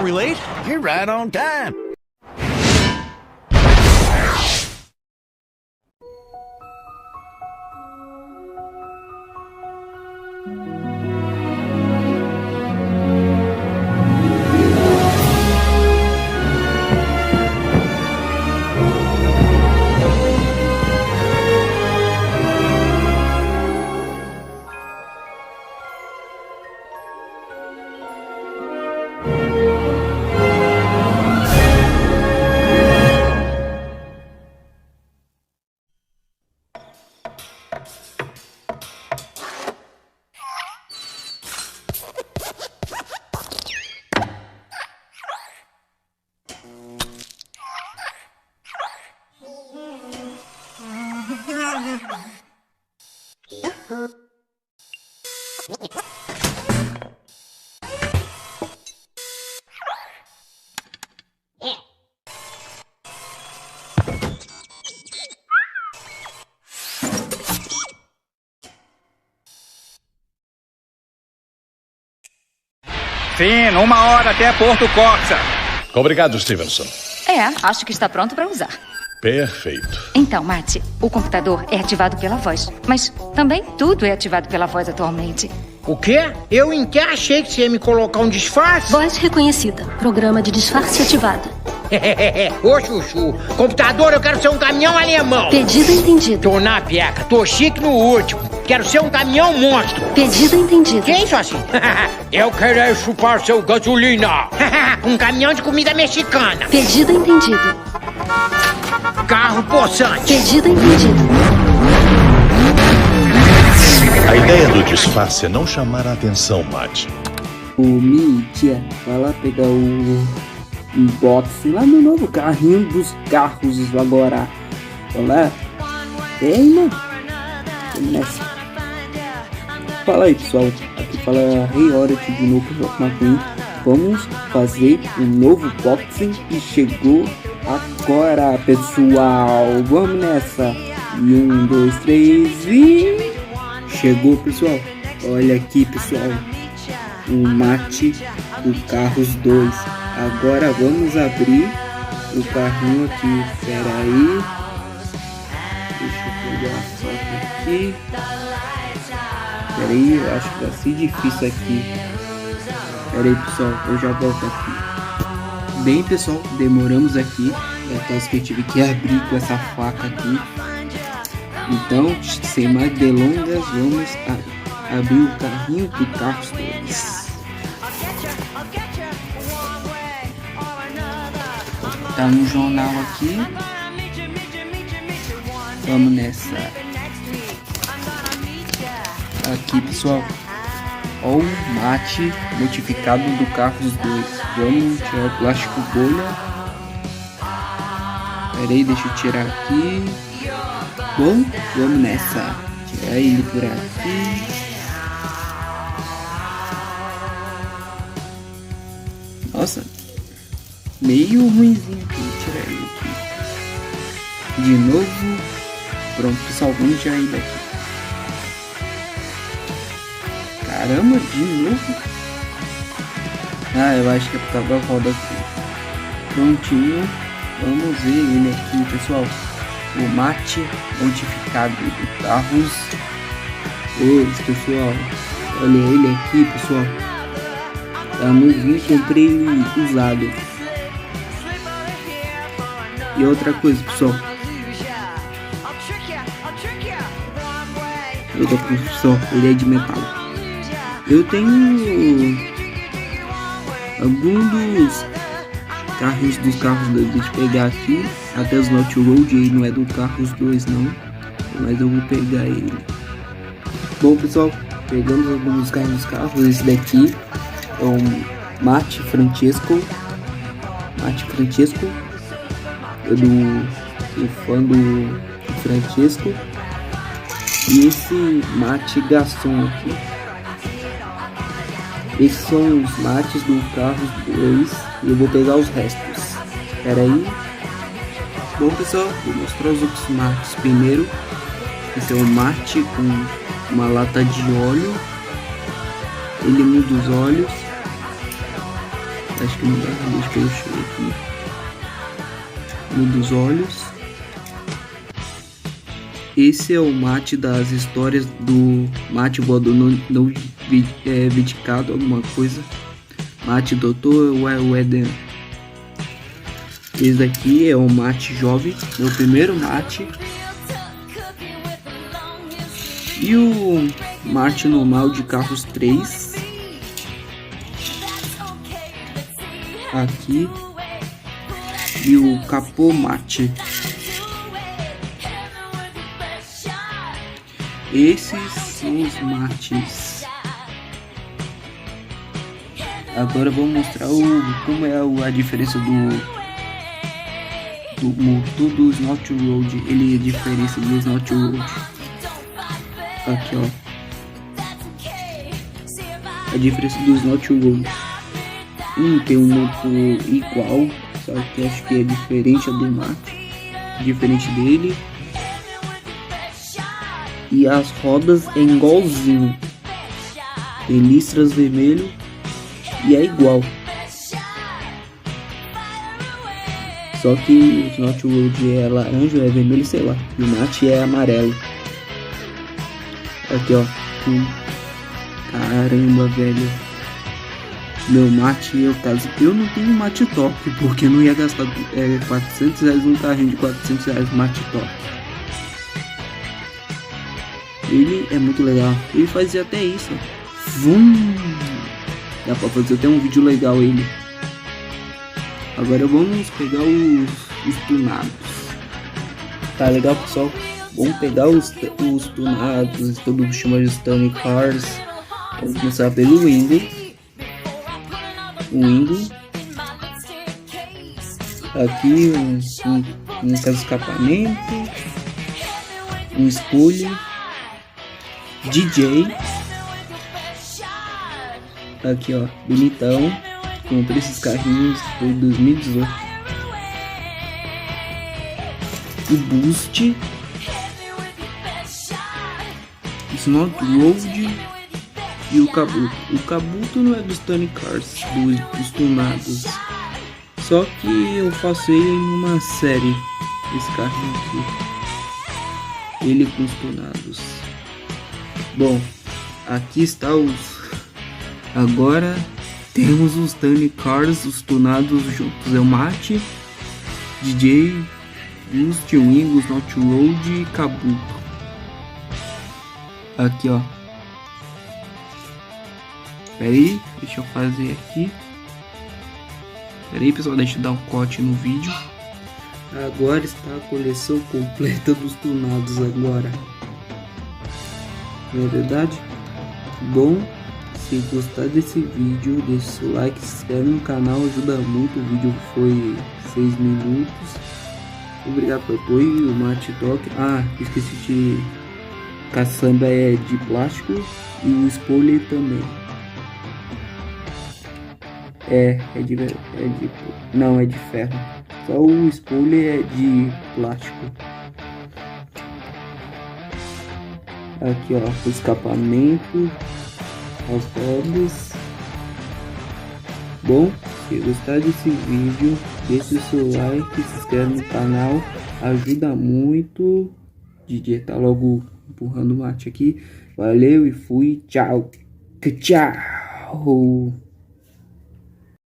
we late? You're right on time. Fino, 1 hora até Porto Coxa. Obrigado, Stevenson. Acho que está pronto para usar. Perfeito. Então, Mate, o computador é ativado pela voz. Mas também tudo é ativado pela voz atualmente. O quê? Eu em que achei que você ia me colocar um disfarce? Voz reconhecida. Programa de disfarce ativado. Ô, Chuchu, computador, eu quero ser um caminhão alemão. Pedido entendido. Tô na peca, tô chique no último. Quero ser um caminhão monstro. Pedido entendido. Que isso assim? Eu quero chupar seu gasolina. Um caminhão de comida mexicana. Pedido entendido. Carro possante. Pedido entendido. A ideia do disfarce é não chamar a atenção, Mate. O Mítia vai lá pegar o unboxing lá no novo carrinho dos carros agora. Olá. Ei, mano. Começa. Fala aí, pessoal. Aqui fala Rei Hornet de novo McQueen. Vamos fazer um novo unboxing e chegou agora, pessoal. Vamos nessa. E 1, 2, 3 e... Chegou, pessoal. Olha aqui, pessoal. O Mate do Carros 2. Agora vamos abrir o carrinho aqui. Espera aí. Deixa eu pegar a foto aqui. Espera aí, eu acho que vai ser difícil aqui. Espera aí, pessoal, eu já volto aqui. Bem, pessoal, demoramos aqui. É caso que eu tive que abrir com essa faca aqui. Então, sem mais delongas, vamos abrir o carrinho do Carros 2. Tá no jornal aqui. Vamos nessa. Aqui, pessoal. Ó o Mate modificado do Carros 2. Vamos tirar o plástico bolha. Pera aí, deixa eu tirar aqui. Bom, vamos nessa. Tirar ele por aqui. Nossa, meio ruimzinho aqui. Tirar ele aqui. De novo. Pronto, pessoal, vamos tirar ele daqui. Caramba, de novo. Eu acho que é por causa da roda aqui. Prontinho. Vamos ver ele aqui, pessoal. O Mate modificado do Carros 2, pessoal. Olha ele aqui, pessoal. Tá novinho, comprei ele usado. E outra coisa, pessoal. Outra coisa, pessoal. Ele é de metal. Eu tenho alguns dos carros dos 2. Deixa eu pegar aqui. Até os Not Road aí não é do Carros 2 não. Mas eu vou pegar ele. Bom, pessoal, pegamos alguns dos carros dos carros. Esse daqui é o Mate Francesco. Mate Francesco. Eu do fã do Francesco. E esse Mate Gaston aqui. Esses são os mates do Carros 2 e eu vou pegar os restos. Espera aí. Bom, pessoal, vou mostrar os outros mates primeiro. Esse é um mate com uma lata de óleo. Ele muda os olhos. Acho que não dá, deixa eu chegar aqui. No dos olhos. Esse é o mate das histórias do mate voador não vidicado, alguma coisa. Mate doutor Eden. Esse daqui é o mate jovem, meu primeiro mate. E o mate normal de carros 3. Aqui. E o capô mate. Esses são os mates. Agora eu vou mostrar como é a diferença do motor do Snot Road. Ele é a diferença do Snot Road. Aqui, ó. A diferença do Snot Road. Tem um motor igual, só que acho que é diferente do mate. Diferente dele. E as rodas é igualzinho. Tem listras vermelho e é igual. Só que o Snot Road é laranja, é vermelho, sei lá. E o mate é amarelo. Aqui, ó. Caramba, velho. Meu mate, eu não tenho mate top, porque eu não ia gastar R$400 num carrinho de R$400 mate top. Ele é muito legal. Ele fazia até isso, ó. Vum! Dá pra fazer até um vídeo legal ele. Agora vamos pegar os tunados. Tá legal, pessoal? Vamos pegar os tunados. Todo mundo chama de Stone Cars. Vamos começar pelo Window. Aqui um escapamento. Um spoiler. DJ. Aqui, ó, bonitão. Comprei esses carrinhos, foi em 2018. O Boost. Snot Road. E o Kabuto. O Kabuto não é dos Stone Cars, dos tunados. Só que eu faço ele em uma série. Esse carrinho aqui. Ele com os tunados. Bom, aqui está agora temos os Stone Cars, os tunados juntos. É o mate, DJ, Boost, Wingo, Snot Road e Kabuto. Aqui, ó. Pera aí, deixa eu fazer aqui. Pera aí, pessoal, deixa eu dar um corte no vídeo. Agora está a coleção completa dos tunados agora. Não é verdade? Bom, se gostar desse vídeo, deixe seu like, se inscreve no canal, ajuda muito. O vídeo foi 6 minutos. Obrigado pelo apoio. O mate toque. Ah, esqueci de... Caçamba é de plástico e o spoiler também. Não, é de ferro. Só o spoiler é de plástico. Aqui, ó, o escapamento, as rodas. Bom, se gostar desse vídeo, deixe o seu like, se inscreve no canal, ajuda muito. DJ tá logo empurrando o mate aqui. Valeu e fui, tchau. Tchau.